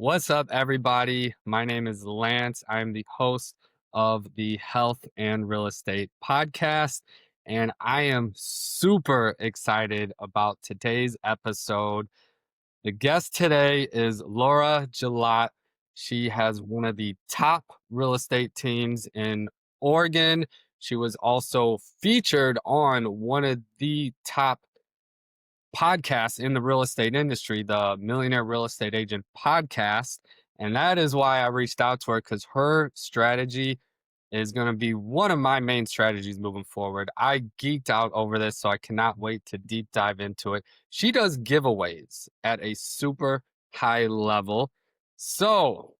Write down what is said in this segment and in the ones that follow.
What's up, everybody? My name is Lance. I'm the host of the Health and Real Estate Podcast, and I am super excited about today's episode. The guest today is Laura Gillott. She has one of the top real estate teams in Oregon. She was also featured on one of the top podcast in the real estate industry, the Millionaire Real Estate Agent podcast. And that is why I reached out to her because her strategy is going to be one of my main strategies moving forward. I geeked out over this, so I cannot wait to deep dive into it. She does giveaways at a super high level. So,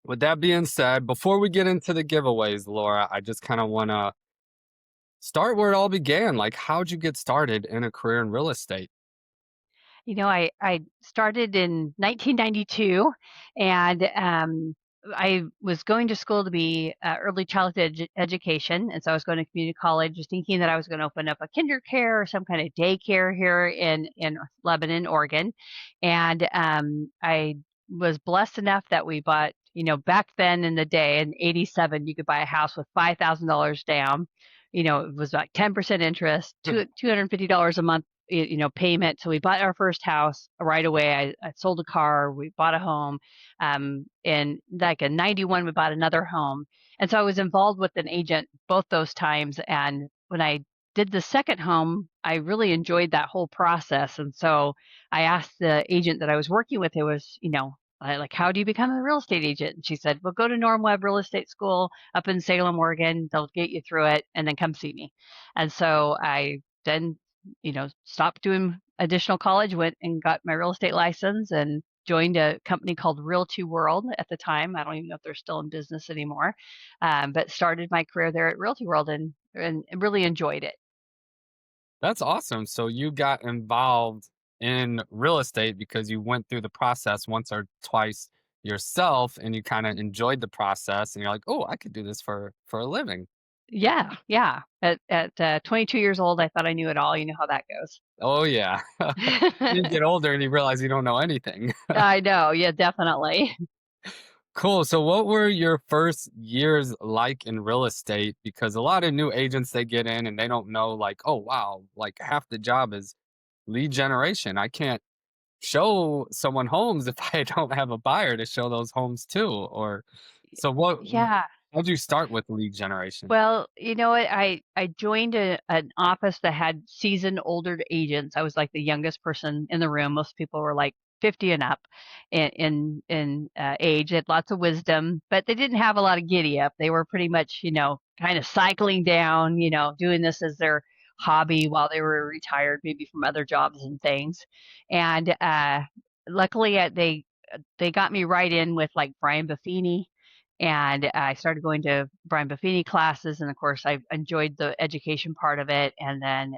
with that being said, before we get into the giveaways, Laura, I just kind of want to start where it all began. Like, how'd you get started in a career in real estate? I started in 1992, and I was going to school to be early childhood education, and so I was going to community college, just thinking that I was going to open up a kinder care or some kind of daycare here in Lebanon, Oregon, and I was blessed enough that we bought. Back then in the day, in '87, you could buy a house with $5,000 down. It was like 10% interest, $250 a month payment. So we bought our first house right away. I sold a car. We bought a home. And like in 91, we bought another home. And so I was involved with an agent both those times. And when I did the second home, I really enjoyed that whole process. And so I asked the agent that I was working with, it was, like, how do you become a real estate agent? And she said, well, go to Norm Webb Real Estate School up in Salem, Oregon. They'll get you through it and then come see me. And so I then stopped doing additional college, went and got my real estate license and joined a company called Realty World at the time. I don't even know if they're still in business anymore, but started my career there at Realty World and really enjoyed it. That's awesome. So you got involved in real estate because you went through the process once or twice yourself and you kind of enjoyed the process and you're like, "Oh, I could do this for a living." Yeah, yeah. At 22 years old, I thought I knew it all. You know how that goes. Oh yeah. You get older and you realize you don't know anything. I know. Yeah, definitely. Cool. So what were your first years like in real estate? Because a lot of new agents they get in and they don't know like, "Oh, wow, like half the job is lead generation. I can't show someone homes if I don't have a buyer to show those homes to." Or so Yeah. how'd you start with lead generation? Well, you know what? I joined an office that had seasoned older agents. I was like the youngest person in the room. Most people were like 50 and up in age. They had lots of wisdom, but they didn't have a lot of giddy up. They were pretty much, kind of cycling down, doing this as their hobby while they were retired, maybe from other jobs and things. And luckily, they got me right in with like Brian Buffini, and I started going to Brian Buffini classes, and of course, I enjoyed the education part of it, and then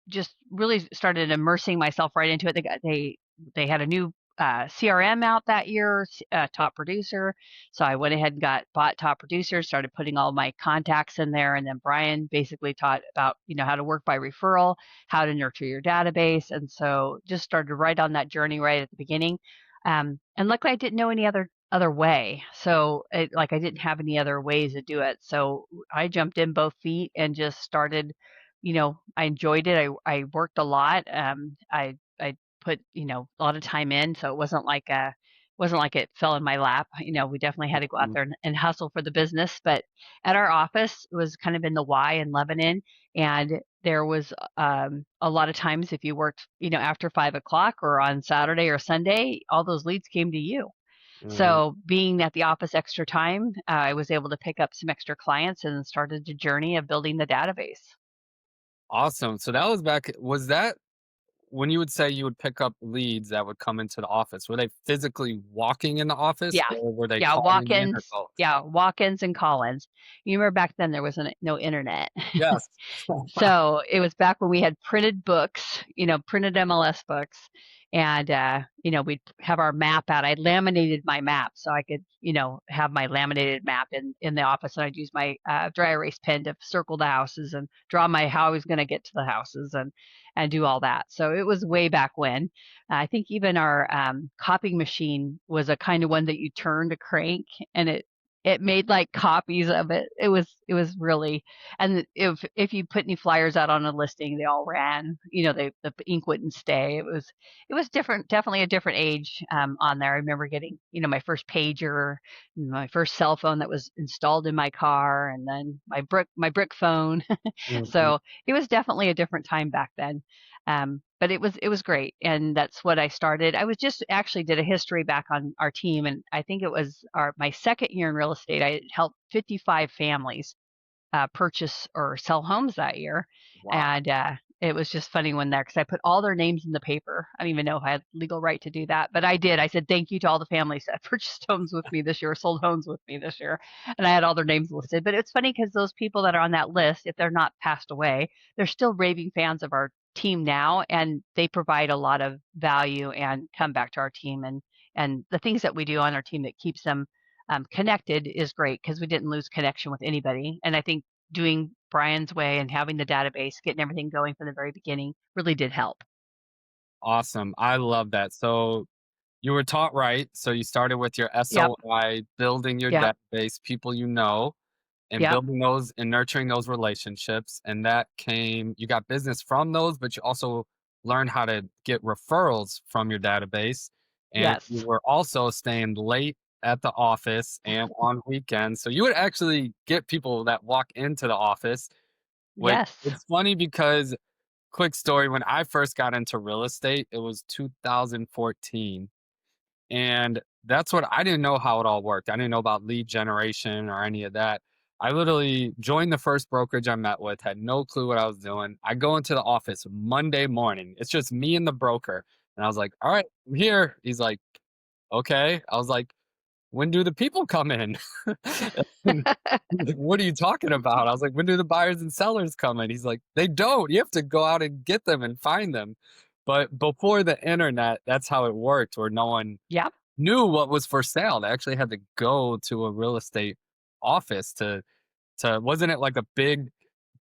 just really started immersing myself right into it. They had a new CRM out that year, Top Producer. So I went ahead and bought Top Producer, started putting all my contacts in there, and then Brian basically taught about how to work by referral, how to nurture your database, and so just started right on that journey right at the beginning. And luckily, I didn't know any other way. So I didn't have any other ways to do it. So I jumped in both feet and just started. I enjoyed it. I worked a lot. I put a lot of time in, so it wasn't like it fell in my lap. We definitely had to go out Mhm. there and hustle for the business. But at our office it was kind of in the Y in Lebanon, and there was a lot of times if you worked after 5 o'clock or on Saturday or Sunday, all those leads came to you. Mhm. So being at the office extra time, I was able to pick up some extra clients and started the journey of building the database. Awesome. So that was that when you would say you would pick up leads that would come into the office, were they physically walking in the office Yeah. or were they Yeah, calling in or walk-ins. both? Yeah, walk-ins and call-ins. You remember back then there wasn't no internet. Yes. So it was back when we had printed books, printed MLS books, and we'd have our map out. I laminated my map so I could have my laminated map in the office, and I'd use my dry erase pen to circle the houses and draw my how I was going to get to the houses and do all that. So it was way back when. I think even our copying machine was a kind of one that you turned a crank, and it made like copies of it. It was really, and if you put any flyers out on a listing, they all ran. The ink wouldn't stay. It was different, definitely a different age on there. I remember getting my first pager, my first cell phone that was installed in my car, and then my brick phone. Mhm. So it was definitely a different time back then. But it was great, and that's what I started. I was just actually did a history back on our team, and I think it was my second year in real estate. I helped 55 families purchase or sell homes that year. Wow. And it was just funny when there, because I put all their names in the paper. I don't even know if I had legal right to do that, but I did. I said, thank you to all the families that purchased homes with me this year, sold homes with me this year. And I had all their names listed. But it's funny because those people that are on that list, if they're not passed away, they're still raving fans of our team now. And they provide a lot of value and come back to our team. And the things that we do on our team that keeps them connected is great because we didn't lose connection with anybody. And I think doing Brian's way and having the database, getting everything going from the very beginning really did help. Awesome. I love that. So you were taught right. So you started with your Yep. SOI, building your Yep. database, people you know, and Yep. building those and nurturing those relationships. And that came, you got business from those, but you also learned how to get referrals from your database. And you Yes. were also staying late at the office and on weekends. So you would actually get people that walk into the office, which Yes. it's funny because quick story, when I first got into real estate, it was 2014. And that's what I didn't know how it all worked. I didn't know about lead generation or any of that. I literally joined the first brokerage I met with, had no clue what I was doing. I go into the office Monday morning. It's just me and the broker. And I was like, all right, I'm here. He's like, okay. I was like, when do the people come in? And he's like, what are you talking about? I was like, when do the buyers and sellers come in? He's like, they don't. You have to go out and get them and find them. But before the internet, that's how it worked, where no one Yep. knew what was for sale. They actually had to go to a real estate office to wasn't it like a big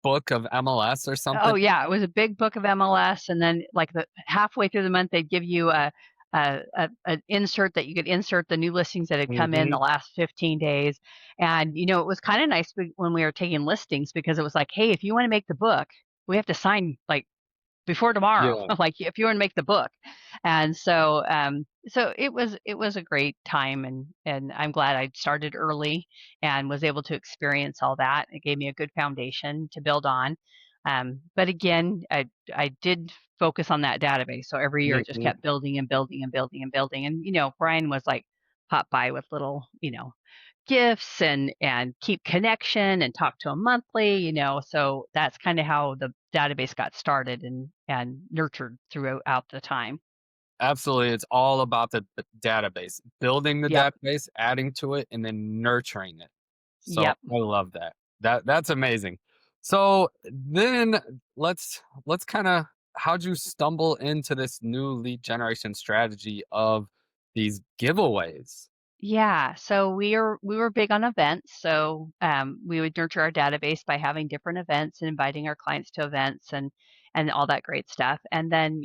book of MLS or Oh something? yeah, it was a big book of MLS, and then like the halfway through the month, they'd give you an insert that you could insert the new listings that had come in the Mhm. last 15 days. And it was kind of nice when we were taking listings because it was like, hey, if you want to make the book, we have to sign like before tomorrow, Yeah, like if you want to make the book. And so it was a great time, and I'm glad I started early and was able to experience all that. It gave me a good foundation to build on. But again, I did focus on that database. So every year it just mhm. kept building and building and building and building. And Brian was like pop by with little, gifts and keep connection and talk to them monthly, so that's kind of how the database got started and nurtured throughout the time. Absolutely, it's all about the database, building the Yep. database, adding to it, and then nurturing it. So, Yep. I love that. That's amazing. So, then let's kinda how'd you stumble into this new lead generation strategy of these giveaways? Yeah, so we were big on events. So we would nurture our database by having different events and inviting our clients to events and all that great stuff. And then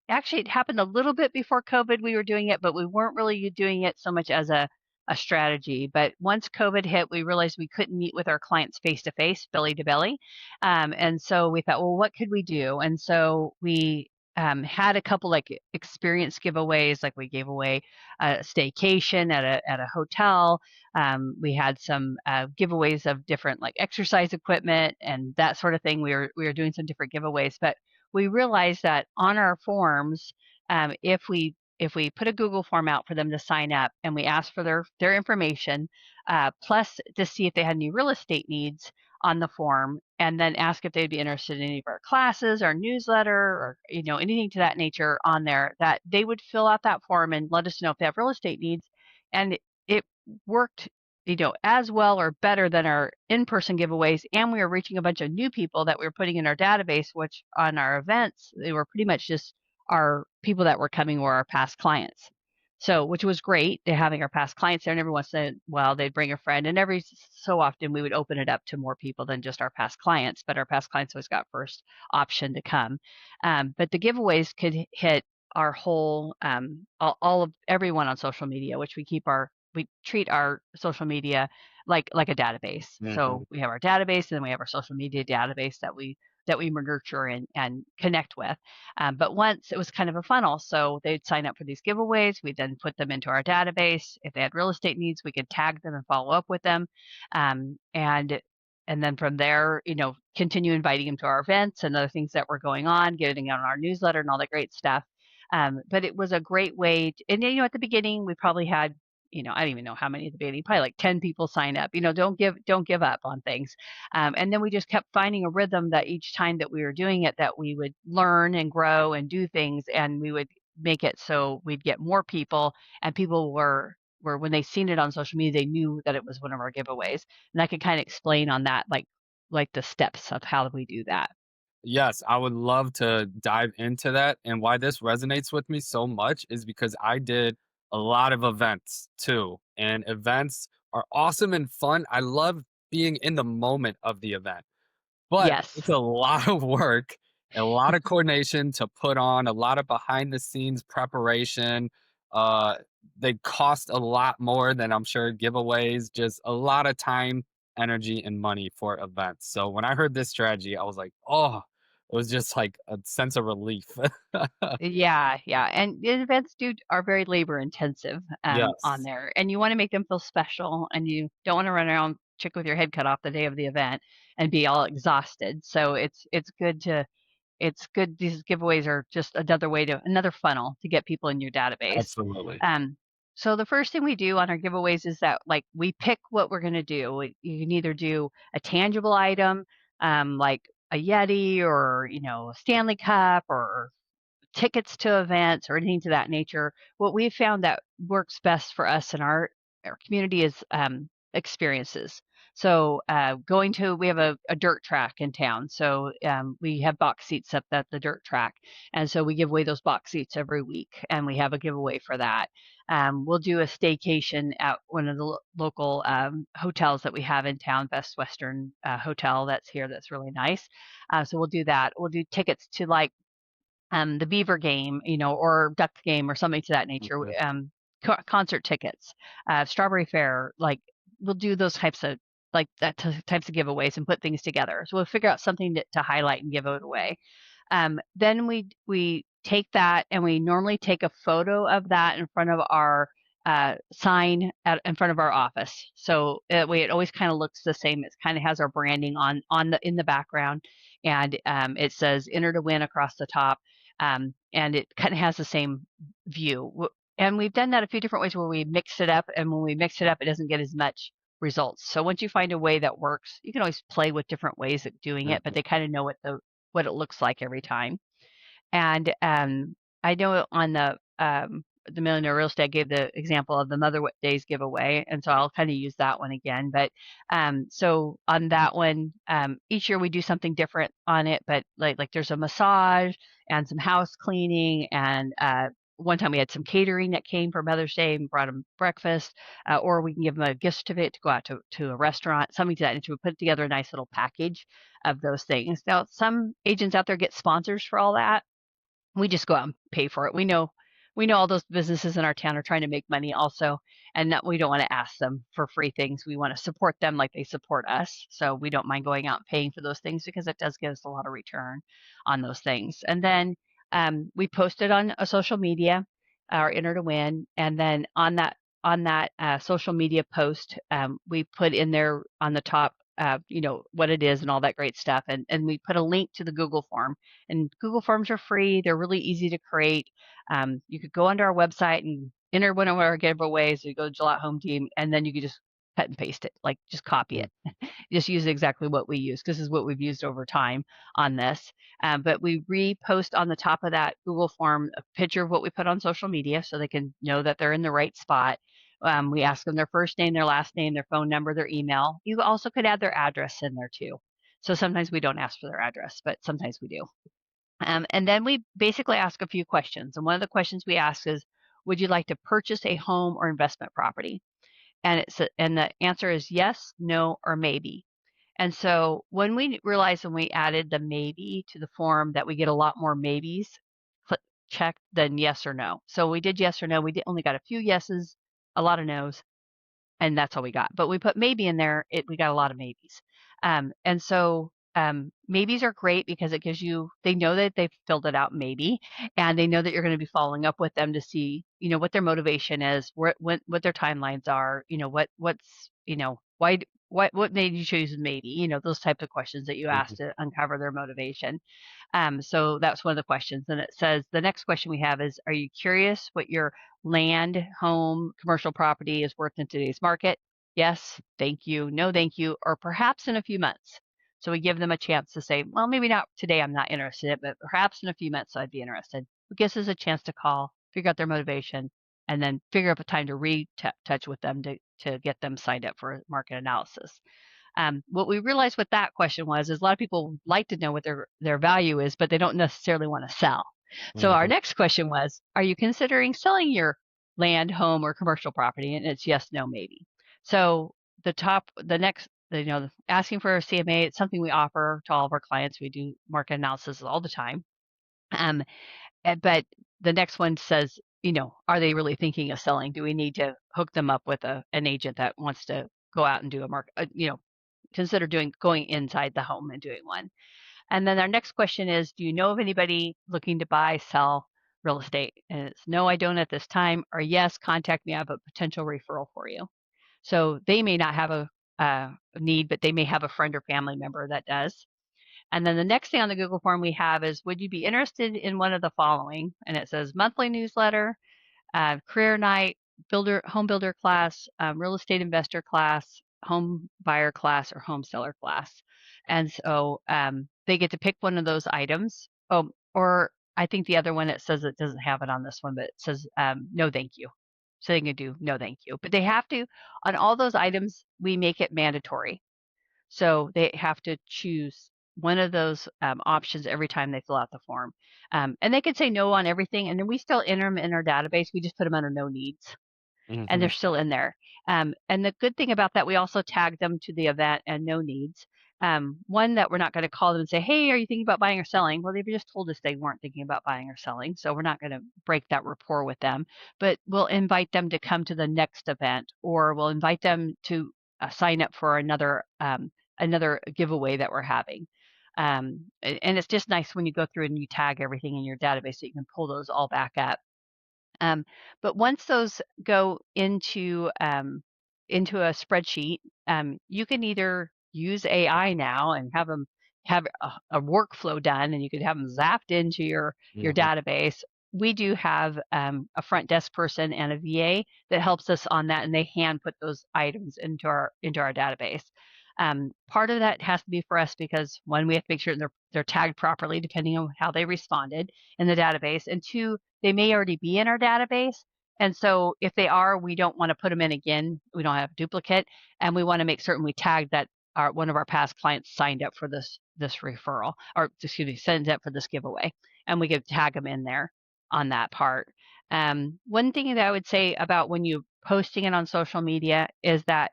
actually it happened a little bit before COVID. We were doing it, but we weren't really doing it so much as a strategy. But once COVID hit, we realized we couldn't meet with our clients face to face, belly to belly, and so we thought, well, what could we do? And so we had a couple like experience giveaways, like we gave away a staycation at a hotel. We had some giveaways of different like exercise equipment and that sort of thing. We were doing some different giveaways, but we realized that on our forms, if we put a Google form out for them to sign up and we ask for their information, plus to see if they had any real estate needs on the form, and then ask if they'd be interested in any of our classes, our newsletter, or anything to that nature on there, that they would fill out that form and let us know if they have real estate needs. And it worked as well or better than our in-person giveaways, and we were reaching a bunch of new people that we were putting in our database, which on our events they were pretty much just our people that were coming were our past clients. So, which was great to having our past clients there. And every once in a while, they'd bring a friend, and every so often we would open it up to more people than just our past clients. But our past clients always got first option to come. But the giveaways could hit our whole, all of everyone on social media, which we treat our social media like a database. Mhm. So we have our database, and then we have our social media database that we nurture and connect with. But once it was kind of a funnel, so they'd sign up for these giveaways. We'd then put them into our database. If they had real estate needs, we could tag them and follow up with them, um, and and then from there, continue inviting them to our events and other things that were going on, getting on our newsletter and all that great stuff. But it was a great way to, and at the beginning we probably had, I don't even know how many at the beginning, probably like 10 people sign up. Don't give up on things. And then we just kept finding a rhythm that each time that we were doing it, that we would learn and grow and do things, and we would make it so we'd get more people, and people were when they seen it on social media, they knew that it was one of our giveaways. And I could kind of explain on that, like the steps of how we do that. Yes, I would love to dive into that. And why this resonates with me so much is because I did a lot of events too. And events are awesome and fun. I love being in the moment of the event. But Yes. it's a lot of work, a lot of coordination to put on, a lot of behind the scenes preparation. Uh, they cost a lot more than I'm sure giveaways, just a lot of time, energy, and money for events. So when I heard this strategy, I was like, oh, it was just like a sense of relief. Yeah, yeah, and the events are very labor intensive, on Yes, there, and you wanna make them feel special, and you don't wanna run around chick with your head cut off the day of the event and be all exhausted. So it's good. These giveaways are just another funnel to get people in your database. absolutely. Um, so the first thing we do on our giveaways is that, like, we pick what we're gonna do. You can either do a tangible item, like a Yeti, or a Stanley Cup, or tickets to events, or anything to that nature. What we've found that works best for us in our community is, experiences. So, we have a dirt track in town. So, we have box seats up at the dirt track. And so we give away those box seats every week, and we have a giveaway for that. We'll do a staycation at one of the local, hotels that we have in town, Best Western Hotel that's here, that's really nice. So we'll do that. We'll do tickets to, like, the Beaver game, or Duck game, or something to that nature. Mhm. Concert tickets, Strawberry Fair, like, we'll do those types of, types of giveaways and put things together. So we'll figure out something to highlight and give it away. Then we take that, and we normally take a photo of that in front of our sign in front of our office. So that way, it always kind of looks the same. It kind of has our branding on the in the background, and it says "Enter to win" across the top, and it kind of has the same view. And we've done that a few different ways where we mix it up, and when we mix it up, it doesn't get as much results. So once you find a way that works, you can always play with different ways of doing it, but Mhm. they kind of know what it looks like every time. And I know on the Millionaire Real Estate, I gave the example of the Days giveaway, and so I'll kind of use that one again. But so on that one, each year we do something different on it. But like there's a massage and some house cleaning, and one time we had some catering that came for Mother's Day and brought them breakfast, or we can give them a gift certificate to go out to a restaurant, something to that. And to put together a nice little package of those things. Now, some agents out there get sponsors for all that. We just go out and pay for it. We know all those businesses in our town are trying to make money also, and that we don't want to ask them for free things. We want to support them like they support us. So we don't mind going out and paying for those things, because it does give us a lot of return on those things. And then we post it on a social media, our Enter to Win, and then on that social media post, we put in there on the top, what it is and all that great stuff, and we put a link to the Google form. And Google Forms are free. They're really easy to create. You could go onto our website and enter one of our giveaways. You go to Gillette Home Team, and then you could just cut and paste it, like just copy Mm. it. Just use exactly what we use, because this is what we've used over time on this. But we repost on the top of that Google form a picture of what we put on social media, so they can know that they're in the right spot. We ask them their first name, their last name, their phone number, their email. You also could add their address in there too. So sometimes we don't ask for their address, but sometimes we do. And then we basically ask a few questions. And one of the questions we ask is, would you like to purchase a home or investment property? And the answer is yes, no, or maybe. And so when we realized when we added the maybe to the form that we get a lot more maybes checked than yes or no. So we did yes or no. Only got a few yeses, a lot of nos, and that's all we got. But we put maybe in there, we got a lot of maybes. And so maybes are great because it gives you, they know that they've filled it out maybe, and they know that you're going to be following up with them to see, what their motivation is, what their timelines are, why, what made you choose maybe, those types of questions that you ask Mhm. to uncover their motivation. So that's one of the questions. And it says the next question we have is, are you curious what your land, home, commercial property is worth in today's market? Yes, thank you, no, thank you, or perhaps in a few months. So we give them a chance to say, well, maybe not today, I'm not interested in it, but perhaps in a few months I'd be interested. It gives us a chance to call, figure out their motivation, and then figure out a time to touch with them to get them signed up for a market analysis. What we realized with that question is a lot of people like to know what their value is, but they don't necessarily want to sell. So our Mhm. next question was, are you considering selling your land, home, or commercial property? And it's yes, no, maybe. So the next, asking for a CMA, it's something we offer to all of our clients. We do market analysis all the time. Um, but the next one says, are they really thinking of selling? Do we need to hook them up with an agent that wants to go out and do a market, consider going inside the home and doing one? And then our next question is, do you know of anybody looking to buy, sell real estate? And it's no, I don't at this time, or yes, contact me. I have a potential referral for you. So they may not have a need, but they may have a friend or family member that does. And then the next thing on the Google form we have is, would you be interested in one of the following? And it says monthly newsletter, career night, home builder class, real estate investor class, home buyer class, or home seller class. And so they get to pick one of those items. Oh, or I think the other one, it says it doesn't have it on this one, but it says no, thank you. So they can do no, thank you. But they have to, on all those items, we make it mandatory. So they have to choose one of those options every time they fill out the form. And they can say no on everything, and then we still enter them in our database. We just put them under no needs, and they're Mhm. still in there. And the good thing about that, we also tag them to the event and no needs. One that we're not going to call them and say, hey, are you thinking about buying or selling? Well, they've just told us they weren't thinking about buying or selling. So we're not going to break that rapport with them, but we'll invite them to come to the next event, or we'll invite them to sign up for another giveaway that we're having. And it's just nice when you go through and you tag everything in your database so you can pull those all back up. Um, but once those go into a spreadsheet, you can either use AI now and have them have a workflow done, and you could have them zapped into your Mhm. database. We do have a front desk person and a VA that helps us on that, and they hand put those items into our database. Part of that has to be for us because one, we have to make sure they're tagged properly depending on how they responded in the database, and two, they may already be in our database. And so if they are, we don't want to put them in again. We don't have a duplicate, and we want to make certain we tag that one of our past clients signed up for this referral, or excuse me, signed up for this giveaway, and we could tag them in there on that part. One thing that I would say about when you posting it on social media is that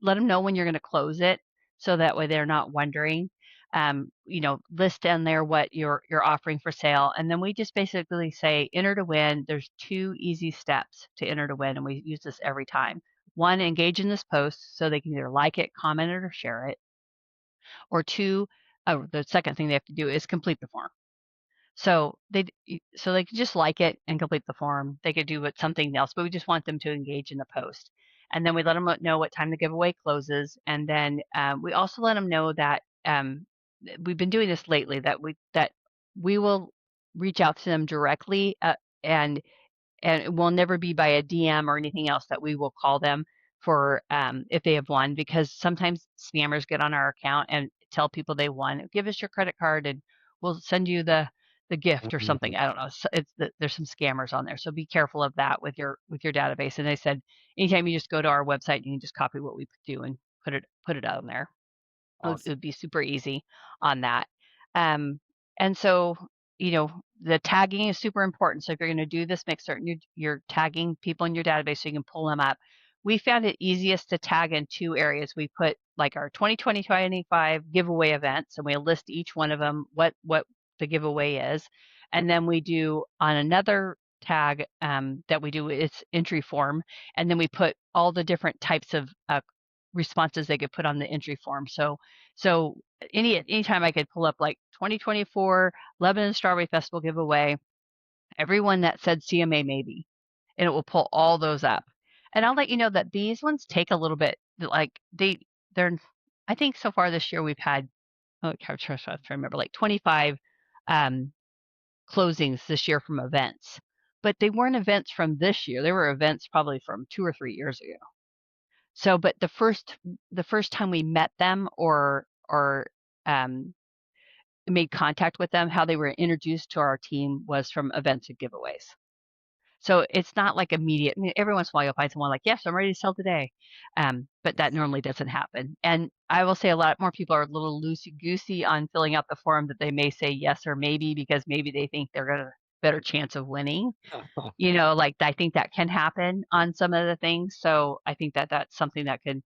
let them know when you're going to close it, so that way they're not wondering. List in there what you're offering for sale, and then we just basically say enter to win. There's two easy steps to enter to win, and we use this every time. One, engage in this post so they can either like it, comment it, or share it. Or two, the second thing they have to do is complete the form. So they could just like it and complete the form. They could do something else, but we just want them to engage in the post. And then we let them know what time the giveaway closes. And then we also let them know that we've been doing this lately, that we will reach out to them directly, and it will never be by a DM or anything else, that we will call them for if they have won, because sometimes scammers get on our account and tell people they won. Give us your credit card and we'll send you the gift or something. Mhm. I don't know. There's some scammers on there, so be careful of that with your database. And they said anytime you just go to our website, you can just copy what we do and put it on there. It Awesome. would be super easy on that. Um, and so, the tagging is super important. So if you're going to do this, make certain you're tagging people in your database so you can pull them up. We found it easiest to tag in two areas. We put like our 2020-25 giveaway events, and we list each one of them, what the giveaway is. And then we do on another tag that we do, it's entry form. And then we put all the different types of responses they could put on the entry form. So anytime I could pull up like 2024 Lebanon Strawberry Festival giveaway, everyone that said CMA maybe, and it will pull all those up. And I'll let you know that these ones take a little bit. Like they're. I think so far this year we've had. Oh, I'm trying to remember, like 25 closings this year from events, but they weren't events from this year. They were events probably from 2 or 3 years ago. So, but the first time we met them or um, made contact with them, how they were introduced to our team was from events and giveaways. So it's not like immediate. I mean, every once in a while you'll find someone like, yes, I'm ready to sell today. But that normally doesn't happen. And I will say a lot more people are a little loosey goosey on filling out the form, that they may say yes or maybe because maybe they think they're got a better chance of winning. Like I think that can happen on some of the things. So I think that that's something that can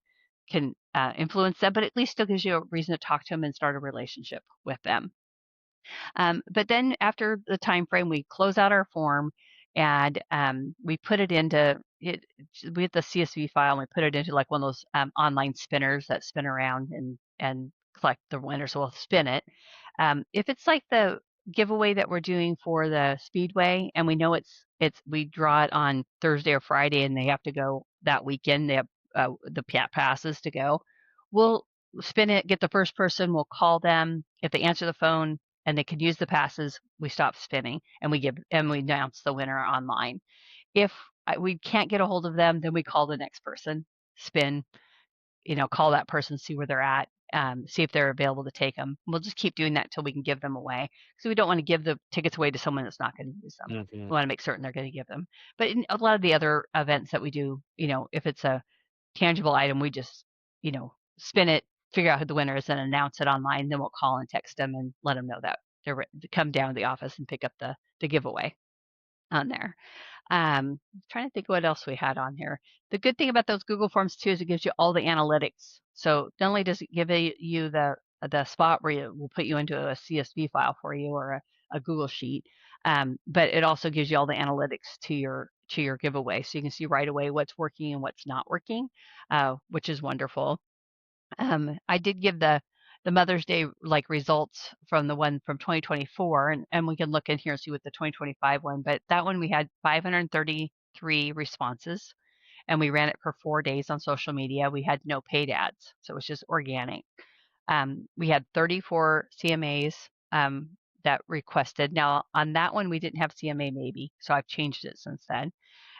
influence them, but at least still gives you a reason to talk to them and start a relationship with them. But then after the time frame, we close out our form and we put it into it. We have the CSV file and we put it into like one of those online spinners that spin around and collect the winner. So we'll spin it. If it's like the giveaway that we're doing for the Speedway, and we know we draw it on Thursday or Friday, and they have to go that weekend. They have the passes to go. We'll spin it, get the first person. We'll call them. If they answer the phone and they can use the passes, we stop spinning and we announce the winner online. If we can't get a hold of them, then we call the next person, spin, call that person, see where they're at, see if they're available to take them. We'll just keep doing that till we can give them away. So we don't want to give the tickets away to someone that's not going to use them. Mhm. We want to make certain they're going to give them. But in a lot of the other events that we do, if it's a tangible item, we just, spin it, figure out who the winner is, and announce it online. Then we'll call and text them and let them know that they're to come down to the office and pick up the giveaway on there. Trying to think what else we had on here. The good thing about those Google Forms too is it gives you all the analytics. So not only does it give you the spot where it will put you into a CSV file for you or a Google sheet, but it also gives you all the analytics to your giveaway, so you can see right away what's working and what's not working, which is wonderful. I did give the Mother's Day like results from the one from 2024, and we can look in here and see what the 2025 one. But that one we had 533 responses, and we ran it for 4 days on social media. We had no paid ads, so it was just organic. We had 34 CMAs that requested. Now on that one we didn't have CMA maybe, so I've changed it since then.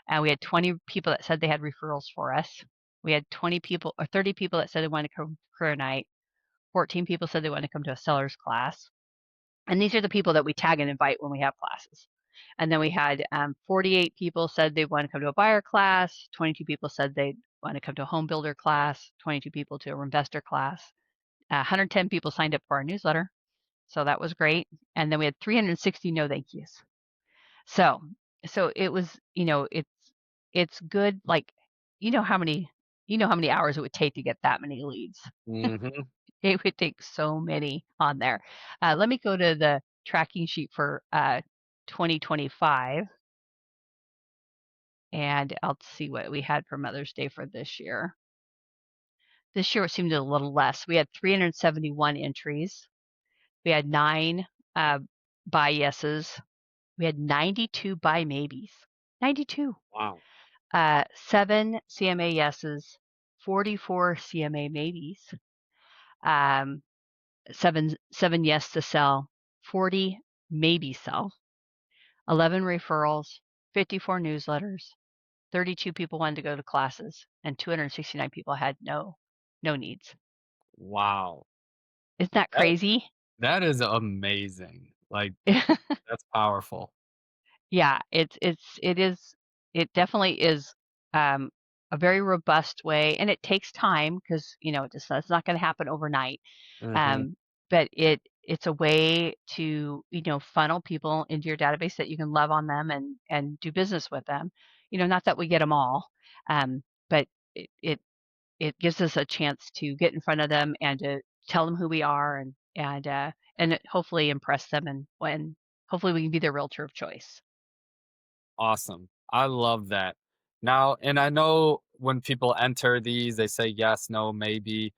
And we had 20 people that said they had referrals for us. We had 20 people or 30 people that said they wanted to come to career night. 14 people said they wanted to come to a seller's class. And these are the people that we tag and invite when we have classes. And then we had 48 people said they want to come to a buyer class. 22 people said they want to come to a home builder class. 22 people to an investor class. 110 people signed up for our newsletter. So that was great. And then we had 360 no thank yous. So it was, it's good. Like, how many hours it would take to get that many leads. Mhm. It would take so many on there. Let me go to the tracking sheet for 2025, and I'll see what we had for Mother's Day for this year. This year it seemed a little less. We had 371 entries. We had 9 buy yeses. We had 92 buy maybes. 92. Wow. 7 CMA yeses, 44 CMA maybes, um, seven yes to sell, 40 maybe sell, 11 referrals, 54 newsletters, 32 people wanted to go to classes, and 269 people had no needs. Wow. Isn't that That crazy? that is amazing. Like, that's powerful. Yeah, it definitely is um, a very robust way, and it takes time because it's not going to happen overnight. Mhm. Um, but it's a way to, funnel people into your database that you can love on them and do business with them. Not that we get them all, but it it it gives us a chance to get in front of them and to tell them who we are and hopefully impress them and when hopefully we can be their realtor of choice. Awesome. I love that. Now, and I know when people enter these, they say yes, no, maybe.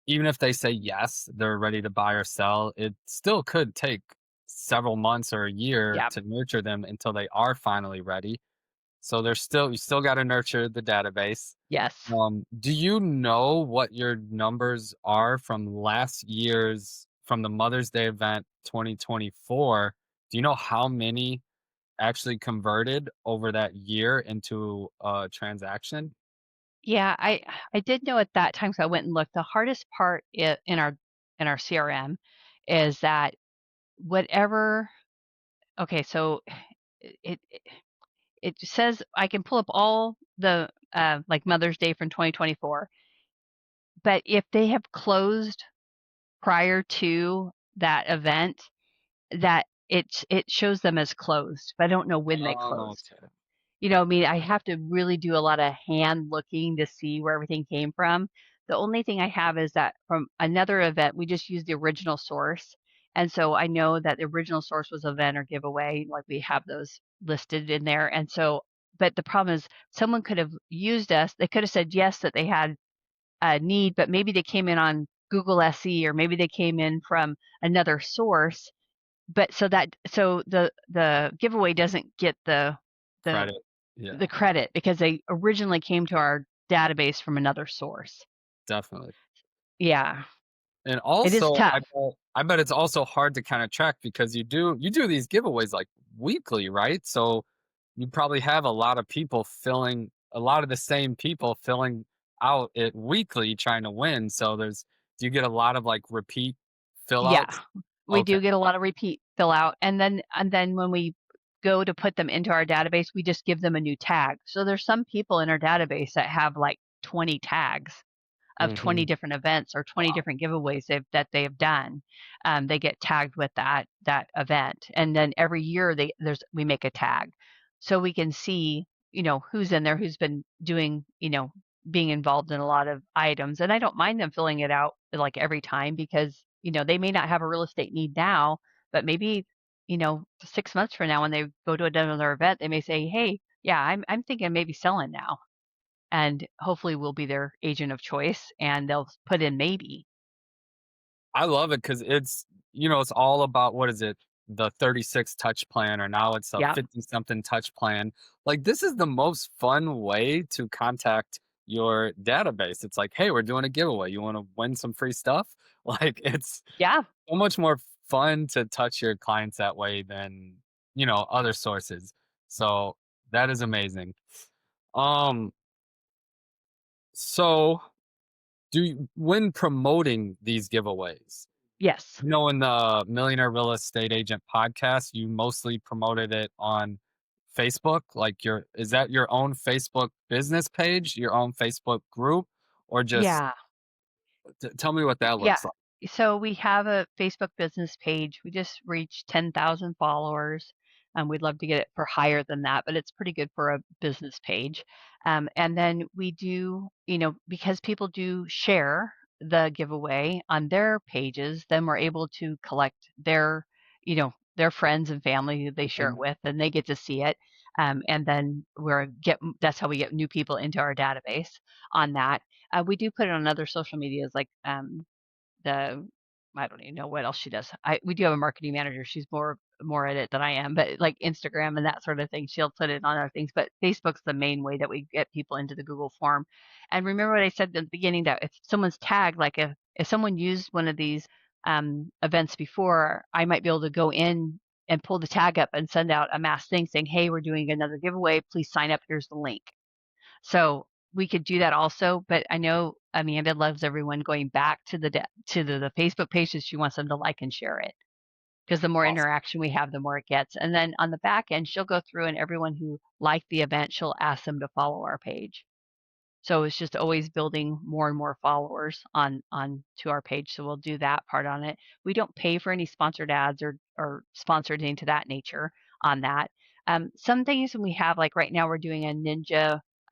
Even if they say yes, they're ready to buy or sell, it still could take several months or a year Yeah. to nurture them until they are finally ready. So there's still you still got to nurture the database. Yes. Do you know what your numbers are from the Mother's Day event 2024? Do you know how many actually converted over that year into a transaction? Yeah, I did know at that time, so I went and looked. The hardest part in our CRM is that whatever. Okay, so it it, it says I can pull up all the like Mother's Day from 2024, but if they have closed prior to that event, that it shows them as closed, but I don't know when they Oh, closed. okay. I mean, I have to really do a lot of hand looking to see where everything came from. The only thing I have is that from another event, we just used the original source. And so I know that the original source was event or giveaway, like we have those listed in there. And so, but the problem is someone could have used us. They could have said yes, that they had a need, but maybe they came in on Google SE or maybe they came in from another source. But so the giveaway doesn't get the Credit. Yeah, the credit because they originally came to our database from another source. definitely. Yeah, And it is also, tough. I bet it's also hard to kinda track because you do these giveaways, like, weekly, right? So, you probably have a lot of the same people filling out it weekly trying to win, so there's do you get a lot of, like, repeat fill Yeah, outs? we Okay. do get a lot of repeat fill out, and then when we go to put them into our database, we just give them a new tag. So there's some people in our database that have like 20 tags of 20 Mhm. different events or 20 Wow. different giveaways that they have done. They get tagged with that event, and then every year we make a tag, so we can see who's in there, who's been doing being involved in a lot of items. And I don't mind them filling it out like every time because they may not have a real estate need now, but maybe 6 months from now when they go to another event, they may say, "Hey, yeah, I'm thinking maybe selling now." And hopefully we'll be their agent of choice and they'll put in maybe. I love it because it's all about what is it? The 36 touch plan, or now it's a Yeah. 50 something touch plan. Like, this is the most fun way to contact your database. It's like, hey, we're doing a giveaway. You want to win some free stuff? Like, it's Yeah. so much more fun to touch your clients that way than, other sources. So that is amazing. Um, so when promoting these giveaways, Yes. in the Millionaire Real Estate Agent podcast, you mostly promoted it on Facebook. Like, is that your own Facebook business page, your own Facebook group, or just Yeah. tell me what that Yeah. looks like? So we have a Facebook business page. We just reached 10,000 followers. We'd love to get it for higher than that, but it's pretty good for a business page. And then we do, because people do share the giveaway on their pages, then we're able to collect their friends and family who they share it Mhm. with, and they get to see it. And then that's how we get new people into our database on that. We do put it on other social medias like the I don't even know what else she does. We do have a marketing manager. She's more at it than I am, but like Instagram and that sort of thing, she'll put it on other things. But Facebook's the main way that we get people into the Google form. And remember what I said at the beginning that if someone's tagged, like if someone used one of these events before, I might be able to go in and pull the tag up and send out a mass thing saying, "Hey, we're doing another giveaway. Please sign up. Here's the link." So we could do that also, but I know Amanda loves everyone going back to the Facebook pages. She wants them to like and share it because the more Awesome. interaction we have, the more it gets. And then on the back end, she'll go through and everyone who liked the event, she'll ask them to follow our page. So it's just always building more and more followers on to our page. So we'll do that part on it. We don't pay for any sponsored ads or sponsored into that nature on that. Some things we have, like right now we're doing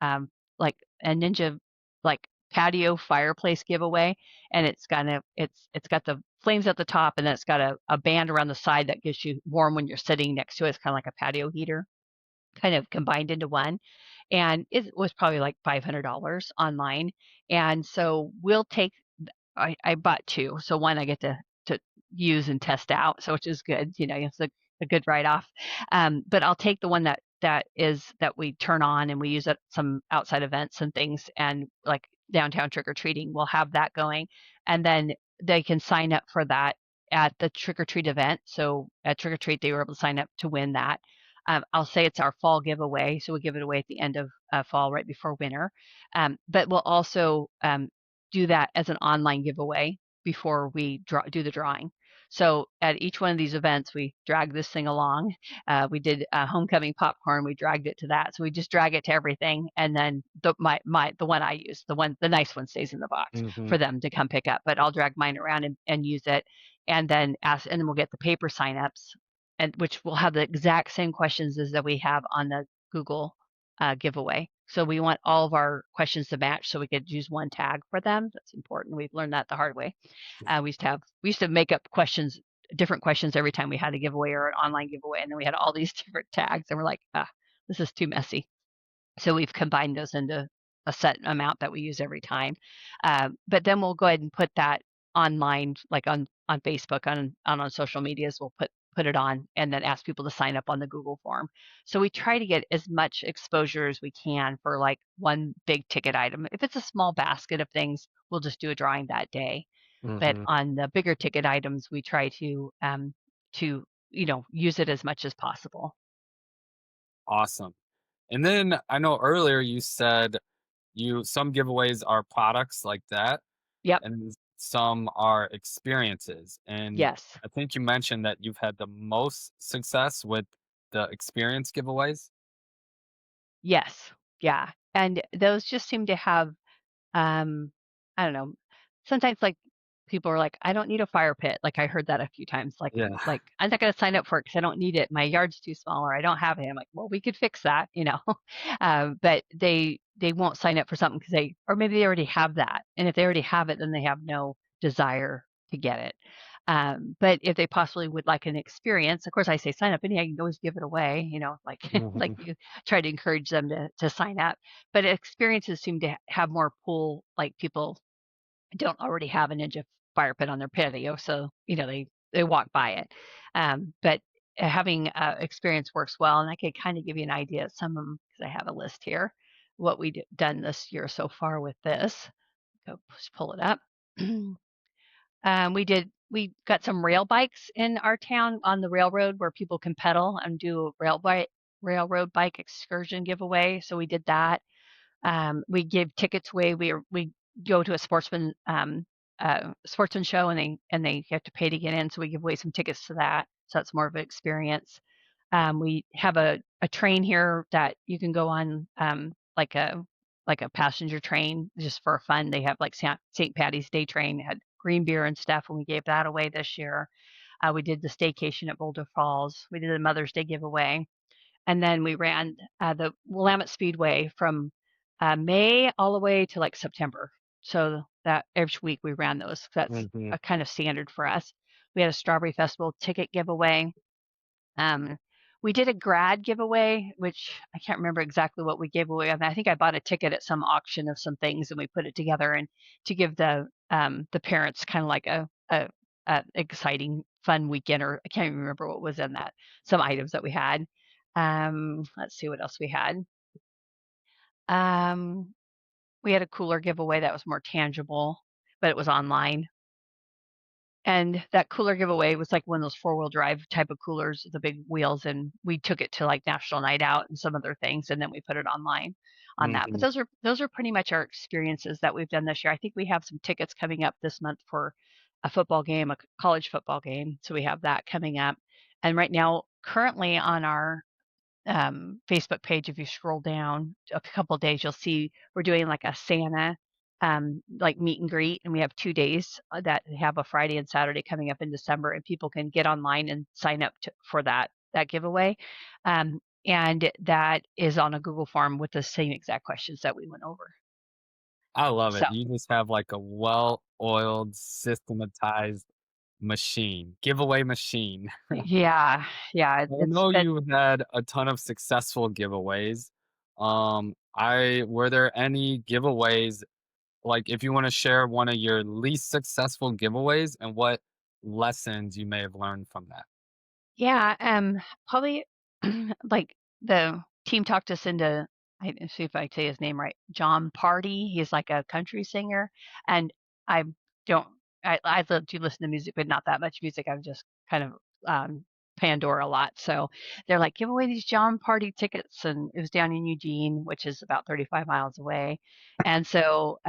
um, like a ninja like patio fireplace giveaway, and it's got the flames at the top, and then it's got a band around the side that gets you warm when you're sitting next to it. It's kind of like a patio heater, kind of combined into one. And it was probably like $500 online. And so we'll take, I bought two. So one I get to use and test out, so which is good. It's a good write off. But I'll take the one that we turn on and we use at some outside events and things, and like downtown trick or treating. We'll have that going, and then they can sign up for that at the trick or treat event. So at trick or treat, they were able to sign up to win that. I'll say it's our fall giveaway, so we give it away at the end of fall, right before winter. But we'll also do that as an online giveaway before we do the drawing. So at each one of these events, we drag this thing along. We did homecoming popcorn. We dragged it to that. So we just drag it to everything, and then the one I use, the nice one stays in the box Hmm. for them to come pick up. But I'll drag mine around and use it, and then we'll get the paper signups, and which will have the exact same questions as that we have on the Google giveaway. So we want all of our questions to match, so we could use one tag for them. That's important. We've learned that the hard way. We used to make up different questions every time we had a giveaway or an online giveaway, and then we had all these different tags, and we're like, this is too messy. So we've combined those into a set amount that we use every time. But then we'll go ahead and put that online, like on Facebook, on social medias. We'll put it on and then ask people to sign up on the Google form. So we try to get as much exposure as we can for like one big ticket item. If it's a small basket of things, we'll just do a drawing that day. But Hmm. on the bigger ticket items, we try to use it as much as possible. Awesome. And then I know earlier you said some giveaways are products like that, Yep. and some are experiences. And Yes. I think you mentioned that you've had the most success with the experience giveaways. Yes. Yeah. And those just seem to have, um, I don't know, sometimes like people are like, I don't need a fire pit. Like I heard that a few times. Yeah. Like I'm not going to sign up for it because I don't need it. My yard's too small, or I don't have it. I'm like, well, we could fix that. But they won't sign up for something because or maybe they already have that. And if they already have it, then they have no desire to get it. But if they possibly would like an experience, of course, I say sign up. And yeah, you can always give it away. Like like Mhm. you try to encourage them to sign up. But experiences seem to have more pull. Like people don't already have a ninja fire pit on their patio, so they walk by it. But having experience works well, and I could kind of give you an idea of some of them because I have a list here. What we done this year so far with this. Go just pull it up. We got some rail bikes in our town on the railroad where people can pedal and do a railroad bike excursion giveaway. So we did that. We give tickets away. We go to a sportsman show, and they have to pay to get in. So we give away some tickets to that. So that's more of an experience. We have a train here that you can go on, like a passenger train just for fun. They have like St. Patty's Day train. It had green beer and stuff, and we gave that away this year. We did the staycation at Boulder Falls. We did a Mother's Day giveaway, and then we ran the Willamette Speedway from May all the way to like September. So that every week we ran those. That's Mhm. a kind of standard for us. We had a Strawberry Festival ticket giveaway. Um, we did a grad giveaway, which I can't remember exactly what we gave away. I mean, I think I bought a ticket at some auction of some things, and we put it together and to give the parents kind of like a exciting, fun weekend. Or I can't even remember what was in that. Some items that we had. Let's see what else we had. Um, we had a cooler giveaway that was more tangible, but it was online. And that cooler giveaway was like one of those four-wheel drive type of coolers, the big wheels, and we took it to like National Night Out and some other things, and then we put it online on that. But Mhm. those are pretty much our experiences that we've done this year. I think we have some tickets coming up this month for a football game, a college football game. So we have that coming up. And right now, currently on our Facebook page, if you scroll down a couple days, you'll see we're doing like a Santa like meet and greet, and we have 2 days that have a Friday and Saturday coming up in December, and people can get online and sign up for that giveaway. And that is on a Google form with the same exact questions that we went over. I love So it. You just have like a well-oiled, systematized machine, giveaway machine. yeah, yeah, I it's know been you had a ton of successful giveaways. I were there any giveaways, like if you want to share one of your least successful giveaways and what lessons you may have learned from that? yeah, probably like the team talked us into see if I say his name right. John Party. He's like a country singer, and I don't. I love to listen to music, but not that much music. I'm just kind of Pandora a lot. So they're like, give away these John Party tickets, and it was down in Eugene, which is about 35 miles away. And so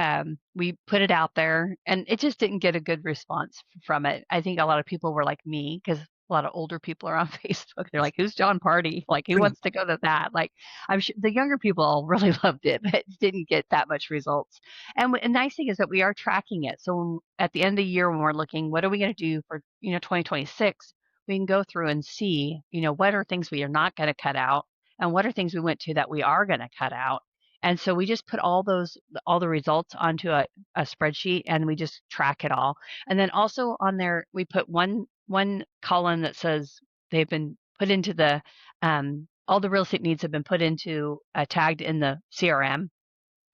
we put it out there, and it just didn't get a good response from it. I think a lot of people were like me because a lot of older people are on Facebook. They're like, "Who's John Party? Like, who wants to go to that?" Like, I'm sure the younger people really loved it, but it didn't get that much results. And a nice thing is that we are tracking it. So at the end of the year, when we're looking, what are we going to do for 2026? We can go through and see, what are things we are not going to cut out, and what are things we went to that we are going to cut out. And so we just put all the results onto a spreadsheet, and we just track it all. And then also on there, we put one column that says they've been put into the all the real estate needs have been put into tagged in the CRM,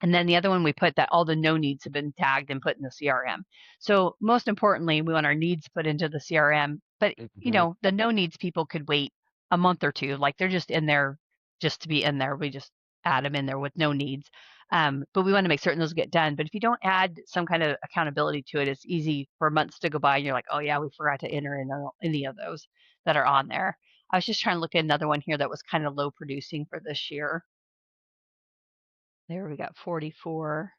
and then the other one we put that all the no needs have been tagged and put in the CRM. So most importantly, we want our needs put into the CRM, but Mhm. the no needs people could wait a month or two, like they're just in there just to be in there. We just add them in there with no needs. But we want to make certain those get done. But if you don't add some kind of accountability to it, it's easy for months to go by and you're like, oh yeah, we forgot to enter in any of those that are on there. I was just trying to look at another one here that was kind of low producing for this year. There we got 44.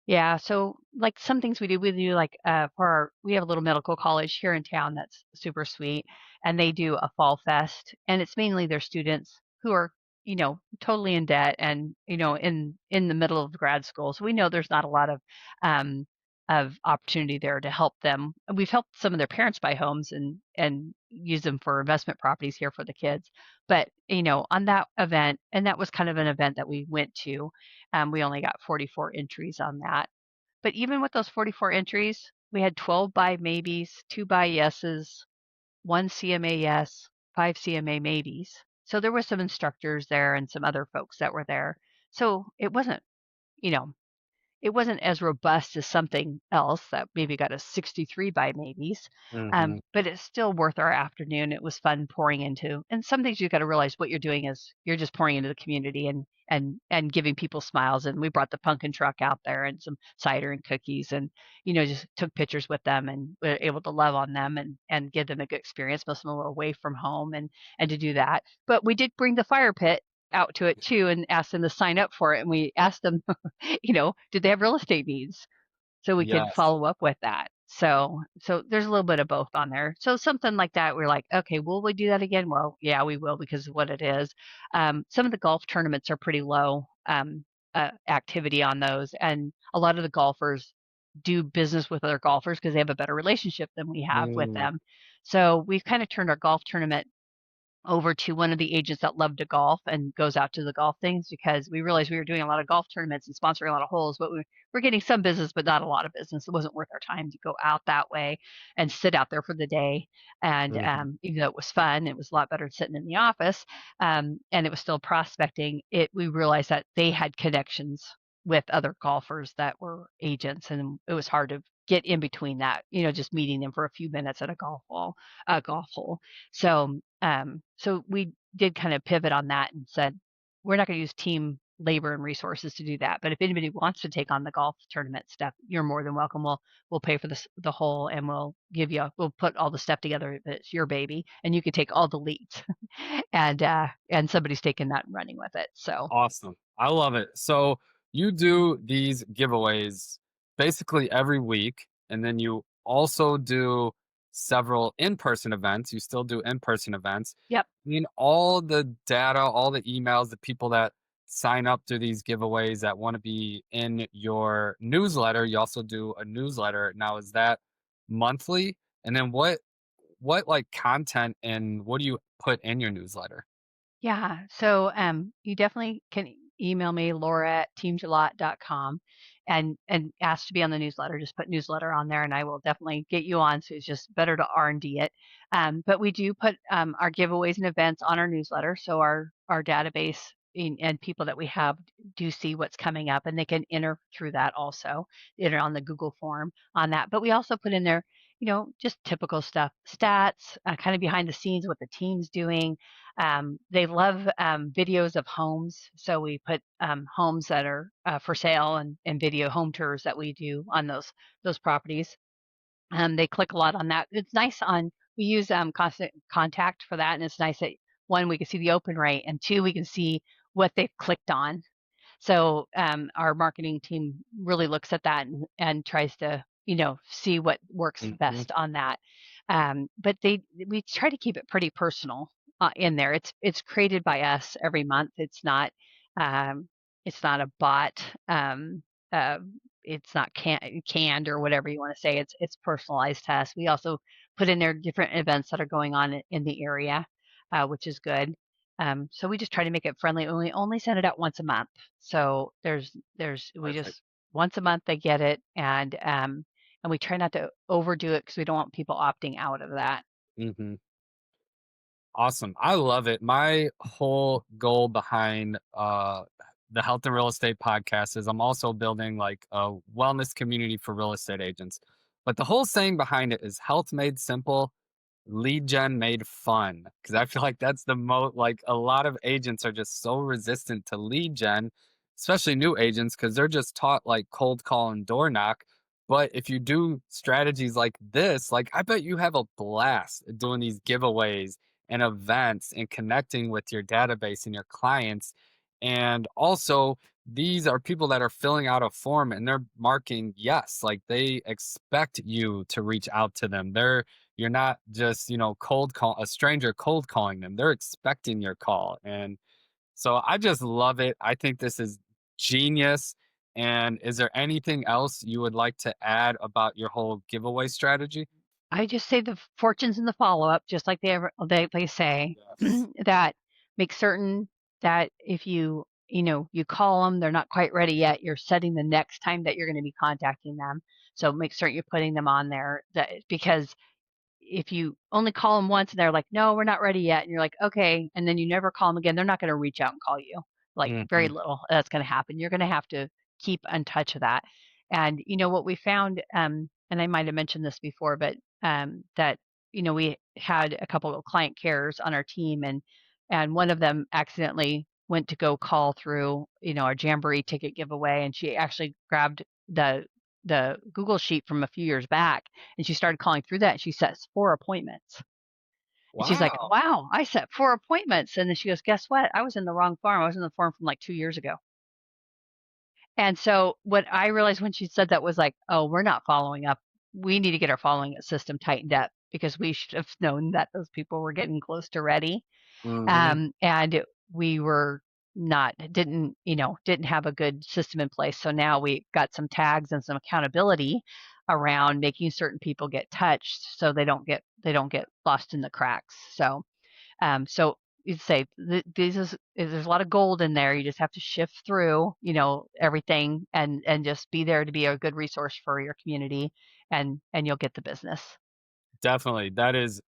Yeah, so, like, some things we do, like, we have a little medical college here in town that's super sweet, and they do a fall fest, and it's mainly their students who are, totally in debt and, in the middle of grad school, so we know there's not a lot of opportunity there to help them. And we've helped some of their parents buy homes and use them for investment properties here for the kids, but, on that event, and that was kind of an event that we went to, we only got 44 entries on that. But even with those 44 entries, we had 12 by maybes, 2 by yeses, 1 CMA yes, 5 CMA maybes. So there were some instructors there and some other folks that were there. So you know, it wasn't as robust as something else that maybe got a 63 by maybes, Mhm. but it's still worth our afternoon. It was fun pouring into, and some things you got to realize what you're doing is you're just pouring into the community and giving people smiles. And we brought the pumpkin truck out there and some cider and cookies, and just took pictures with them and were able to love on them and give them a good experience. Most of them were away from home and to do that, but we did bring the fire pit out to it too and asked them to sign up for it, and we asked them did they have real estate needs? So we could Yes. follow up with that. So there's a little bit of both on there. So something like that, we're like, okay, will we do that again? Well, yeah, we will because of what it is. Some of the golf tournaments are pretty low activity on those, and a lot of the golfers do business with other golfers because they have a better relationship than we have with Mm, them. So we've kind of turned our golf tournament over to one of the agents that loved to golf and goes out to the golf things because we realized we were doing a lot of golf tournaments and sponsoring a lot of holes, but we're getting some business, but not a lot of business. It wasn't worth our time to go out that way and sit out there for the day. And mhm. even though it was fun, it was a lot better than sitting in the office. And it was still prospecting. We realized that they had connections with other golfers that were agents, and it was hard to get in between that, just meeting them for a few minutes at a golf hole. So we did kind of pivot on that and said, we're not going to use team labor and resources to do that. But if anybody wants to take on the golf tournament stuff, you're more than welcome. We'll pay for the whole, and we'll put all the stuff together. It's your baby, and you can take all the leads, and somebody's taking that and running with it. So Awesome. I love it. So you do these giveaways basically every week, and then you also do several in-person events. You still do in-person events. Yep. I mean, all the data, all the emails, the people that sign up to these giveaways that want to be in your newsletter. You also do a newsletter. Now, is that monthly? And then what like content and what do you put in your newsletter? Yeah. So you definitely can email me, Laura@teamgillott.com, and ask to be on the newsletter. Just put newsletter on there and I will definitely get you on. So it's just better to R&D it. But we do put our giveaways and events on our newsletter. So our database and people that we have do see what's coming up and they can enter through that also, enter on the Google form on that. But we also put in there, just typical stuff, stats, kind of behind the scenes, what the team's doing. They love videos of homes, so we put homes that are for sale and video home tours that we do on those properties. They click a lot on that. It's nice on we use constant contact for that, and it's nice that one we can see the open rate, and two we can see what they've clicked on. So our marketing team really looks at that and tries to, see what works Hmm. best on that. But we try to keep it pretty personal in there. It's created by us every month. Um, it's not a bot. Uh, it's not canned or whatever you want to say. It's personalized to us. We also put in there different events that are going on in the area, which is good. So we just try to make it friendly, and we only send it out once a month. So we Perfect. just once a month they get it, and we try not to overdo it because we don't want people opting out of that. Hmm. Awesome. I love it. My whole goal behind the Health and Real Estate podcast is I'm also building like a wellness community for real estate agents. But the whole saying behind it is health made simple, lead gen made fun. Because I feel like that's the most, like a lot of agents are just so resistant to lead gen, especially new agents, because they're just taught like cold call and door knock. But if you do strategies like this, like I bet you have a blast doing these giveaways and events and connecting with your database and your clients. And also, these are people that are filling out a form and they're marking yes, like they expect you to reach out to them. You're not just, cold call a stranger cold calling them. They're expecting your call. And so I just love it. I think this is genius. And is there anything else you would like to add about your whole giveaway strategy? I just say the fortunes in the follow up, just like they say, Yes. that make certain that if you call them, they're not quite ready yet. You're setting the next time that you're going to be contacting them. So make certain you're putting them on there because if you only call them once and they're like, "No, we're not ready yet," and you're like, "Okay," and then you never call them again, they're not going to reach out and call you. Like very Hmm. little that's going to happen. You're going to have to keep in touch of that. And what we found, and I might have mentioned this before, but that we had a couple of client cares on our team, and one of them accidentally went to go call through our jamboree ticket giveaway, and she actually grabbed the Google sheet from a few years back and she started calling through that and she sets 4 appointments. And she's like, Wow. "Wow, I set 4 appointments." And then she goes, "Guess what? I was in the wrong farm. I was in the farm from like 2 years ago." And so what I realized when she said that was like, "Oh, we're not following up. We need to get our following system tightened up because we should have known that those people were getting close to ready." Hmm. And we were not didn't have a good system in place. So now we got some tags and some accountability around making certain people get touched so they don't get lost in the cracks. So you'd say there's a lot of gold in there. You just have to shift through everything and just be there to be a good resource for your community, and you'll get the business. Definitely. That is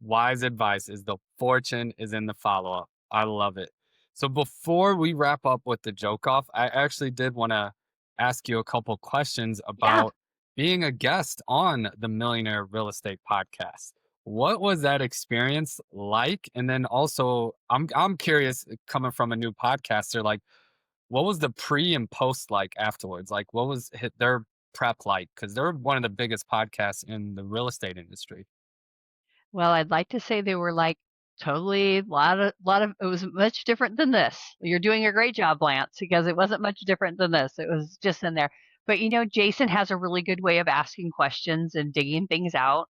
wise advice is the fortune is in the follow-up. I love it. So before we wrap up with the joke off, I actually did want to ask you a couple questions Yeah. about being a guest on the Millionaire Real Estate Podcast. What was that experience like? And then also I'm curious coming from a new podcaster, like what was the pre and post like afterwards? Like what was their prep like? Because they're one of the biggest podcasts in the real estate industry. Well, I'd like to say they were like totally lot of it was much different than this. You're doing a great job, Lance, because it wasn't much different than this. It was just in there. But Jason has a really good way of asking questions and digging things out.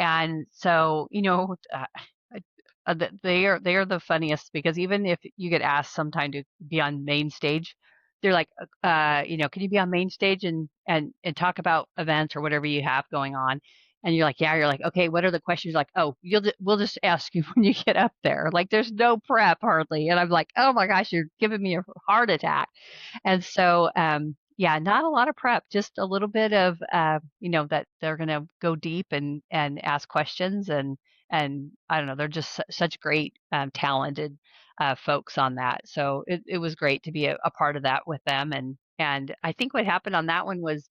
And so, they are the funniest because even if you get asked sometime to be on main stage, they're like, can you be on main stage and talk about events or whatever you have going on? And you're like, yeah. You're like, okay. What are the questions? Like, oh, we'll just ask you when you get up there. Like, there's no prep hardly. And I'm like, oh my gosh, you're giving me a heart attack. And so, yeah, not a lot of prep, just a little bit of, that they're going to go deep and ask questions and I don't know, they're just such great, talented folks on that. So it was great to be a part of that with them. And I think what happened on that one was,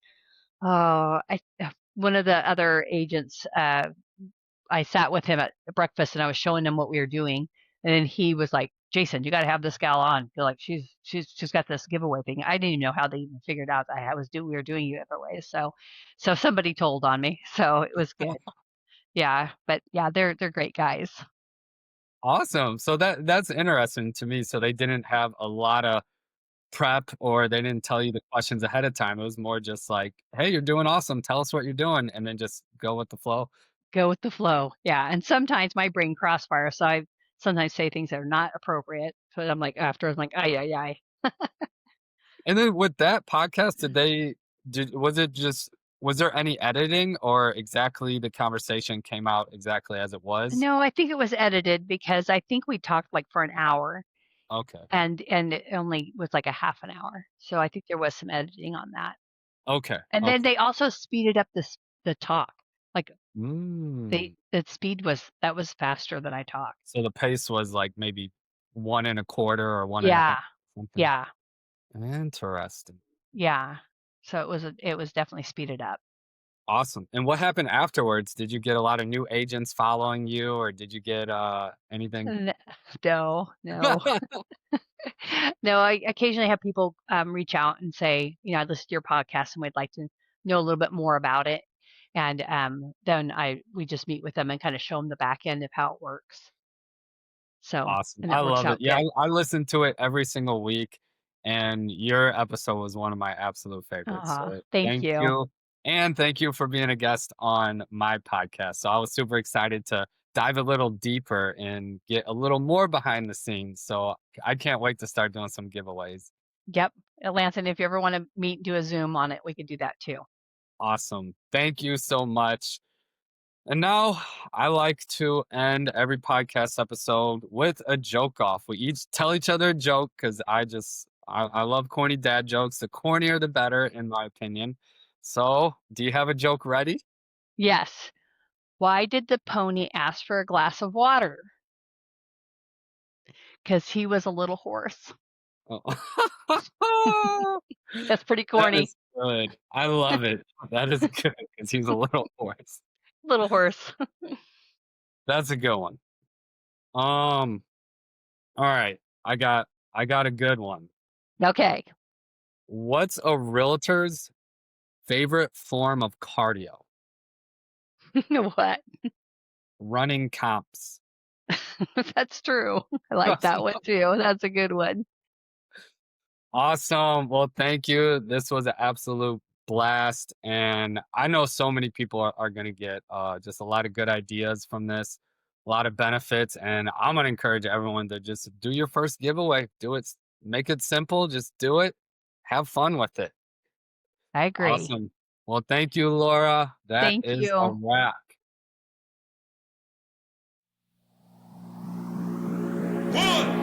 one of the other agents, I sat with him at breakfast and I was showing him what we were doing, and then he was like, "Jason, you got to have this gal on. Feel like she's got this giveaway thing." I didn't even know how they even figured out that we were doing giveaways. So somebody told on me. So it was good. Yeah, but yeah, they're great guys. Awesome. So that's interesting to me. So they didn't have a lot of prep or they didn't tell you the questions ahead of time. It was more just like, "Hey, you're doing awesome. Tell us what you're doing," and then just go with the flow. Go with the flow. Yeah, and sometimes my brain crossfire, so I sometimes say things that are not appropriate. But I'm like after I'm like, ay ay ay. And then with that podcast, did was it just was there any editing or exactly the conversation came out exactly as it was? No, I think it was edited because I think we talked like for an hour. Okay. And it only was like a half an hour, so I think there was some editing on that. Okay. And then Okay. they also speeded up the talk. Like, Mm. the speed was faster than I talk. So the pace was like maybe 1 and a quarter or 1 and a half, Yeah. something. Yeah. Interesting. Yeah. So it was definitely speeded up. Awesome. And what happened afterwards? Did you get a lot of new agents following you or did you get, anything? N No, no. No, I occasionally have people, reach out and say, "I listened to your podcast and we'd like to know a little bit more about it." And, then we just meet with them and kinda show them the back end of how it works. So Awesome. and I it works love it. out Yeah, good. I listen to it every single week, and your episode was one of my absolute favorites. Aw, So thank thank you. you. And thank you for being a guest on my podcast. So I was super excited to dive a little deeper and get a little more behind the scenes. So I can't wait to start doing some giveaways. Yep. Lance, and if you ever wanna meet and do a Zoom on it, we could do that too. Awesome. Thank you so much. And now I like to end every podcast episode with a joke off. We each tell each other a joke because I love corny dad jokes. The cornier the better, in my opinion. So, do you have a joke ready? Yes. Why did the pony ask for a glass of water? 'Cause he was a little horse. Oh. That's pretty That corny. is good. I love it. That is good because he's a little horse. Little horse. That's a good one. Um, all right. I got a good one. Okay. What's a realtor's favorite form of cardio? What? Running comps. That's true. I like that one too. That's a good one. Awesome. Well, thank you. This was an absolute blast. And I know so many people are going to get just a lot of good ideas from this, a lot of benefits. And I'm going to encourage everyone to just do your first giveaway. Do it, make it simple. Just do it. Have fun with it. I agree. Awesome. Well, thank you, Laura. That Thank is a you. wrap. One,